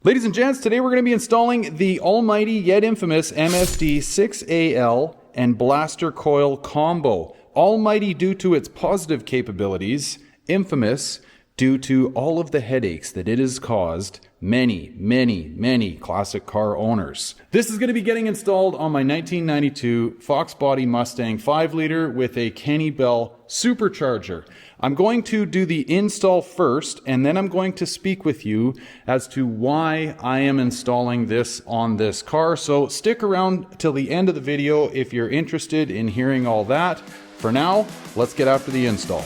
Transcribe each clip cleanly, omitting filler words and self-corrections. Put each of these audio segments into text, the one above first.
Ladies and gents, today we're going to be installing the almighty yet infamous MSD 6AL and Blaster Coil combo. Almighty due to its positive capabilities, infamous due to all of the headaches that it has caused many classic car owners. This is going to be getting installed on my 1992 Foxbody Mustang 5-liter with a Kenny Bell supercharger. I'm going to do the install first, and then I'm going to speak with you as to why I am installing this on this car. So stick around till the end of the video if you're interested in hearing all that. For now, let's get after the install.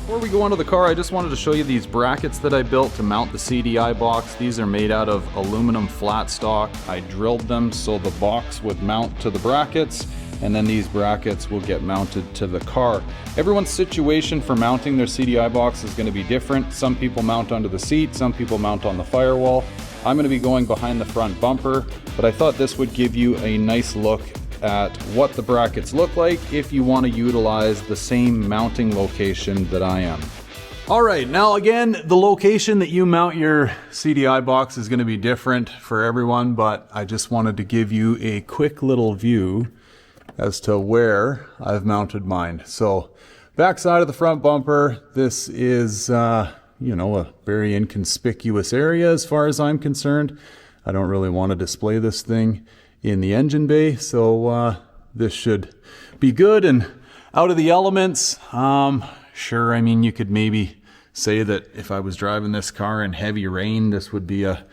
Before we go onto the car, I just wanted to show you these brackets that I built to mount the CDI box. These are made out of aluminum flat stock. I drilled them so the box would mount to the brackets, and then these brackets will get mounted to the car. Everyone's situation for mounting their CDI box is going to be different. Some people mount under the seat, some people mount on the firewall. I'm going to be going behind the front bumper, but I thought this would give you a nice look at what the brackets look like if you want to utilize the same mounting location that I am. Alright, now again, the location that you mount your CDI box is going to be different for everyone, but I just wanted to give you a quick little view as to where I've mounted mine. So, back side of the front bumper, this is, you know, a very inconspicuous area as far as I'm concerned. I don't really want to display this thing in the engine bay, so this should be good and out of the elements. Sure, I mean, you could maybe say that if I was driving this car in heavy rain, this would be a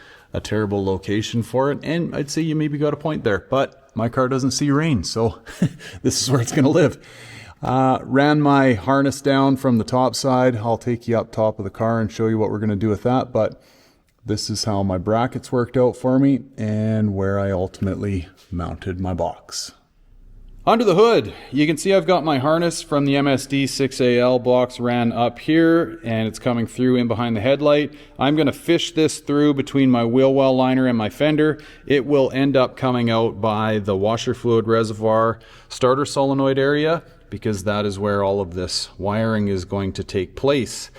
terrible location for it, and I'd say you maybe got a point there, but my car doesn't see rain, so this is where it's going to live. Ran my harness down from the top side. I'll take you up top of the car and show you what we're going to do with that, but this is how my brackets worked out for me and where I ultimately mounted my box. Under the hood, you can see I've got my harness from the MSD 6AL box ran up here, and it's coming through in behind the headlight. I'm going to fish this through between my wheel well liner and my fender. It will end up coming out by the washer fluid reservoir starter solenoid area, because that is where all of this wiring is going to take place.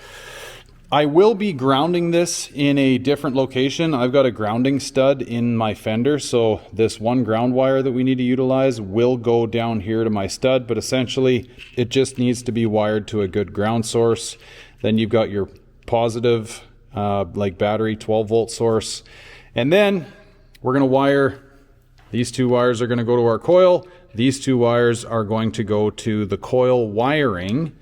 I will be grounding this in a different location. I've got a grounding stud in my fender, so this one ground wire that we need to utilize will go down here to my stud, but essentially it just needs to be wired to a good ground source. Then you've got your positive, like battery 12-volt source. And then we're going to wire, these two wires are going to go to our coil. These two wires are going to go to the coil wiring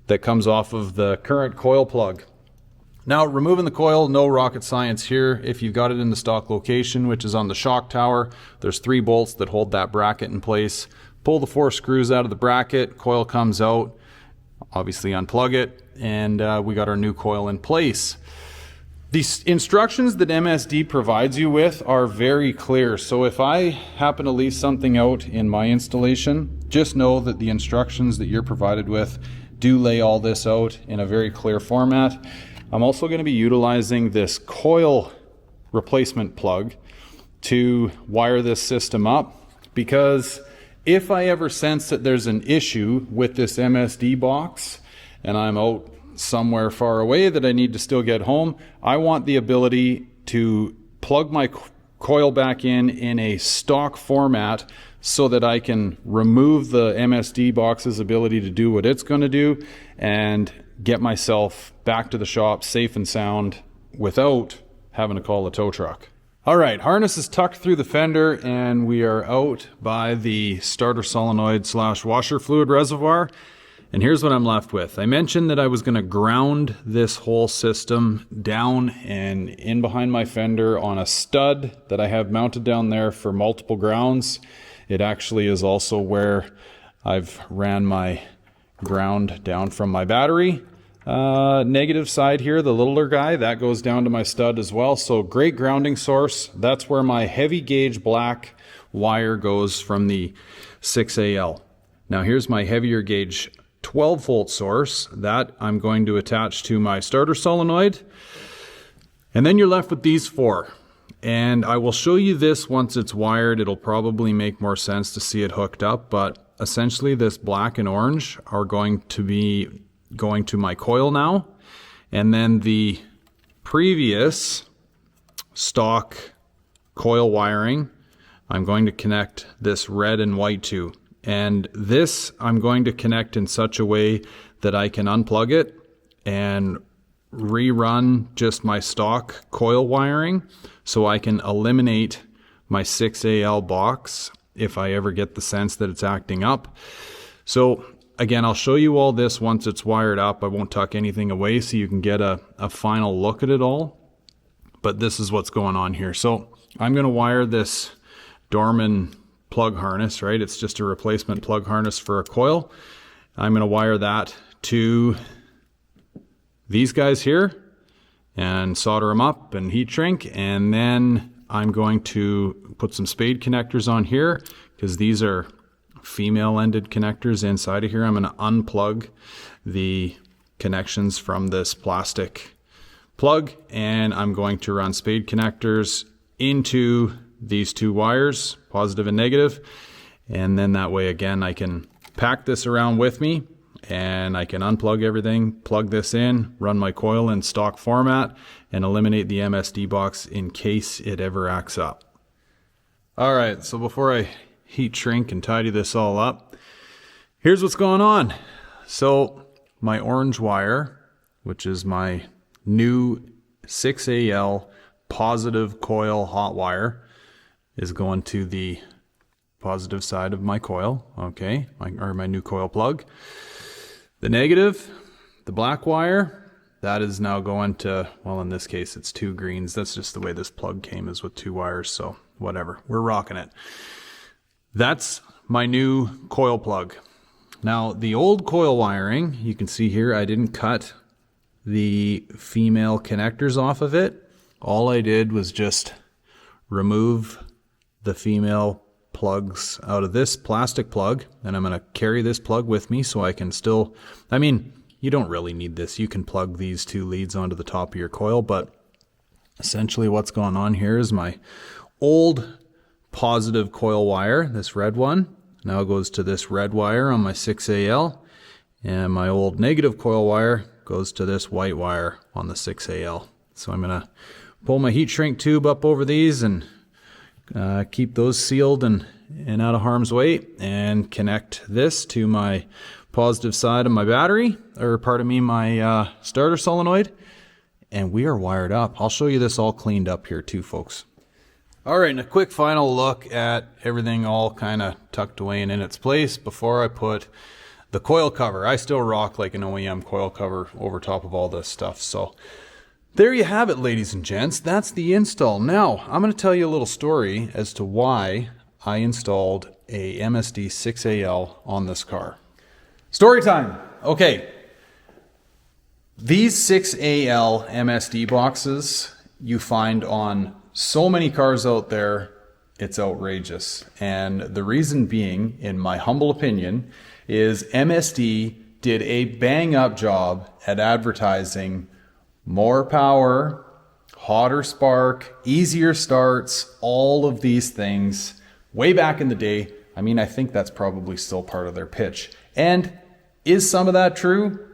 that comes off of the current coil plug. Now, removing the coil, no rocket science here. If you've got it in the stock location, which is on the shock tower, there's 3 bolts that hold that bracket in place. Pull the 4 screws out of the bracket, coil comes out, obviously unplug it, and we got our new coil in place. The instructions that MSD provides you with are very clear, so if I happen to leave something out in my installation, just know that the instructions that you're provided with do lay all this out in a very clear format. I'm also going to be utilizing this coil replacement plug to wire this system up, because if I ever sense that there's an issue with this MSD box and I'm out somewhere far away that I need to still get home, I want the ability to plug my coil back in a stock format so that I can remove the MSD box's ability to do what it's going to do and get myself back to the shop safe and sound without having to call a tow truck. Alright, harness is tucked through the fender and we are out by the starter solenoid / washer fluid reservoir. And here's what I'm left with. I mentioned that I was going to ground this whole system down and in behind my fender on a stud that I have mounted down there for multiple grounds. It actually is also where I've ran my ground down from my battery. Negative side here, the littler guy, that goes down to my stud as well. So great grounding source. That's where my heavy gauge black wire goes from the 6AL. Now here's my heavier gauge 12-volt source that I'm going to attach to my starter solenoid. And then you're left with these 4. And I will show you this once it's wired. It'll probably make more sense to see it hooked up, but essentially this black and orange are going to be going to my coil now. And then the previous stock coil wiring, I'm going to connect this red and white to. And this I'm going to connect in such a way that I can unplug it and rerun just my stock coil wiring so I can eliminate my 6AL box if I ever get the sense that it's acting up. So again, I'll show you all this once it's wired up. I won't tuck anything away so you can get a final look at it all. But this is what's going on here. So I'm going to wire this Dorman plug harness, right? It's just a replacement plug harness for a coil. I'm going to wire that to these guys here and solder them up and heat shrink. And then I'm going to put some spade connectors on here because these are female ended connectors inside of here. I'm going to unplug the connections from this plastic plug and I'm going to run spade connectors into these two wires, positive and negative, and then that way again I can pack this around with me and I can unplug everything, plug this in, run my coil in stock format, and eliminate the MSD box in case it ever acts up. Alright, so before I heat shrink and tidy this all up, here's what's going on. So my orange wire, which is my new 6AL positive coil hot wire, is going to the positive side of my coil, okay, my new coil plug. The negative, the black wire, that is now going to, well, in this case it's two greens. That's just the way this plug came, is with two wires, so whatever, we're rocking it. That's my new coil plug. Now the old coil wiring, you can see here I didn't cut the female connectors off of it. All I did was just remove the female plugs out of this plastic plug, and I'm going to carry this plug with me so I can still, I mean, you don't really need this. You can plug these two leads onto the top of your coil, but essentially what's going on here is my old positive coil wire, this red one, now goes to this red wire on my 6AL, and my old negative coil wire goes to this white wire on the 6AL. So I'm going to pull my heat shrink tube up over these and keep those sealed and out of harm's way, and connect this to my positive side of my battery, or pardon me, my starter solenoid, and we are wired up. I'll show you this all cleaned up here too, folks. Alright, and a quick final look at everything all kind of tucked away and in its place before I put the coil cover. I still rock like an OEM coil cover over top of all this stuff, so there you have it, ladies and gents. That's the install. Now, I'm going to tell you a little story as to why I installed a MSD 6AL on this car. Story time. Okay. These 6AL MSD boxes you find on so many cars out there, it's outrageous. And the reason being, in my humble opinion, is MSD did a bang-up job at advertising more power, hotter spark, easier starts, all of these things way back in the day. I mean, I think that's probably still part of their pitch. And is some of that true?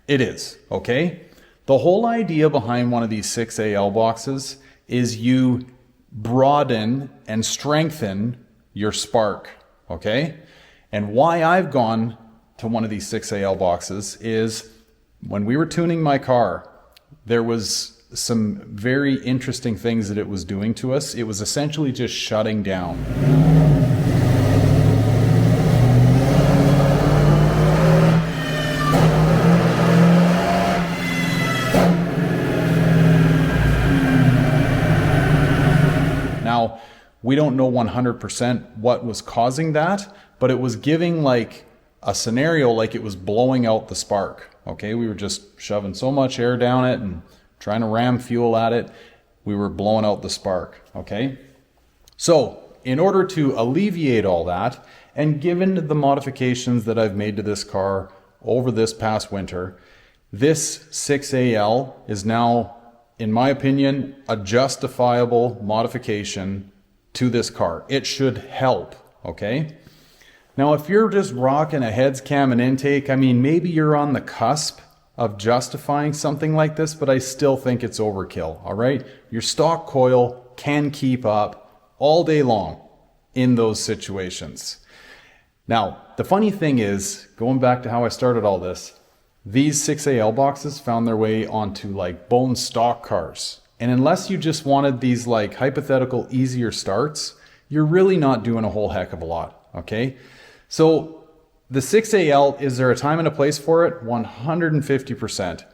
It is, okay? The whole idea behind one of these 6AL boxes is you broaden and strengthen your spark, okay? And why I've gone to one of these 6AL boxes is when we were tuning my car, there was some very interesting things that it was doing to us. It was essentially just shutting down. Now, we don't know 100% what was causing that, but it was giving like a scenario like it was blowing out the spark. Okay, we were just shoving so much air down it and trying to ram fuel at it, we were blowing out the spark. Okay, so in order to alleviate all that, and given the modifications that I've made to this car over this past winter, this 6AL is now, in my opinion, a justifiable modification to this car. It should help, okay? Now, if you're just rocking a heads cam and intake, I mean, maybe you're on the cusp of justifying something like this, but I still think it's overkill, all right? Your stock coil can keep up all day long in those situations. Now, the funny thing is, going back to how I started all this, these 6AL boxes found their way onto like bone stock cars. And unless you just wanted these like hypothetical easier starts, you're really not doing a whole heck of a lot, okay? So the 6AL, is there a time and a place for it? 150%.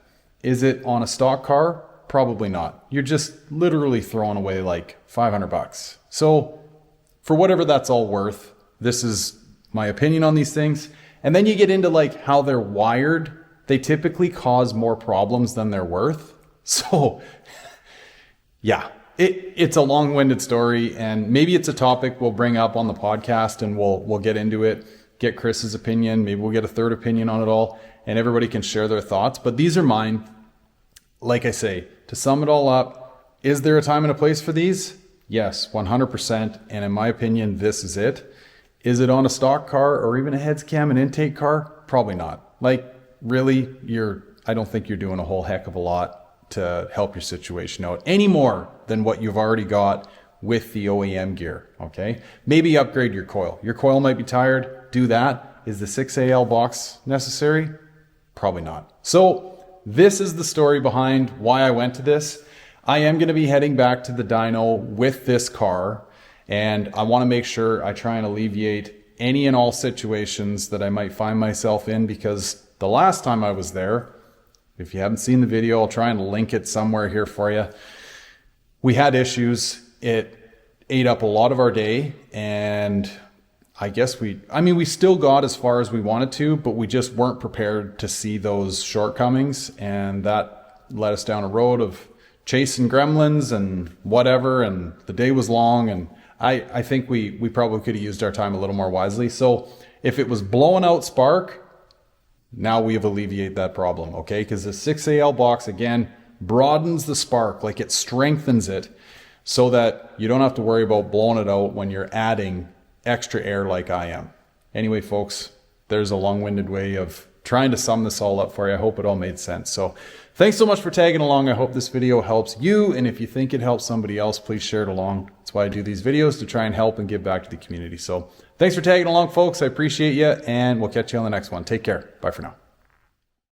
Is it on a stock car? Probably not. You're just literally throwing away like 500 bucks. So for whatever that's all worth, this is my opinion on these things. And then you get into like how they're wired. They typically cause more problems than they're worth. So yeah, it's a long-winded story, and maybe it's a topic we'll bring up on the podcast and we'll get into it, get Chris's opinion. Maybe we'll get a third opinion on it all, and everybody can share their thoughts. But these are mine. Like I say, to sum it all up, is there a time and a place for these? Yes, 100%. And in my opinion, this is it. Is it on a stock car or even a heads cam and intake car? Probably not. Like, really, I don't think you're doing a whole heck of a lot to help your situation out any more than what you've already got with the OEM gear, okay? Maybe upgrade your coil. Your coil might be tired. Do that. Is the 6AL box necessary? Probably not. So this is the story behind why I went to this. I am going to be heading back to the dyno with this car, and I want to make sure I try and alleviate any and all situations that I might find myself in, because the last time I was there, if you haven't seen the video, I'll try and link it somewhere here for you. We had issues. It ate up a lot of our day, and I guess we still got as far as we wanted to, but we just weren't prepared to see those shortcomings, and that led us down a road of chasing gremlins and whatever, and the day was long, and I think we probably could have used our time a little more wisely. So if it was blowing out spark, now we have alleviated that problem, okay? Because the 6AL box, again, broadens the spark, like it strengthens it, so that you don't have to worry about blowing it out when you're adding extra air like I am. Anyway, folks, there's a long-winded way of trying to sum this all up for you. I hope it all made sense. So thanks so much for tagging along. I hope this video helps you, and if you think it helps somebody else, please share it along. That's why I do these videos, to try and help and give back to the community. So thanks for tagging along, folks. I appreciate you, and we'll catch you on the next one. Take care. Bye for now.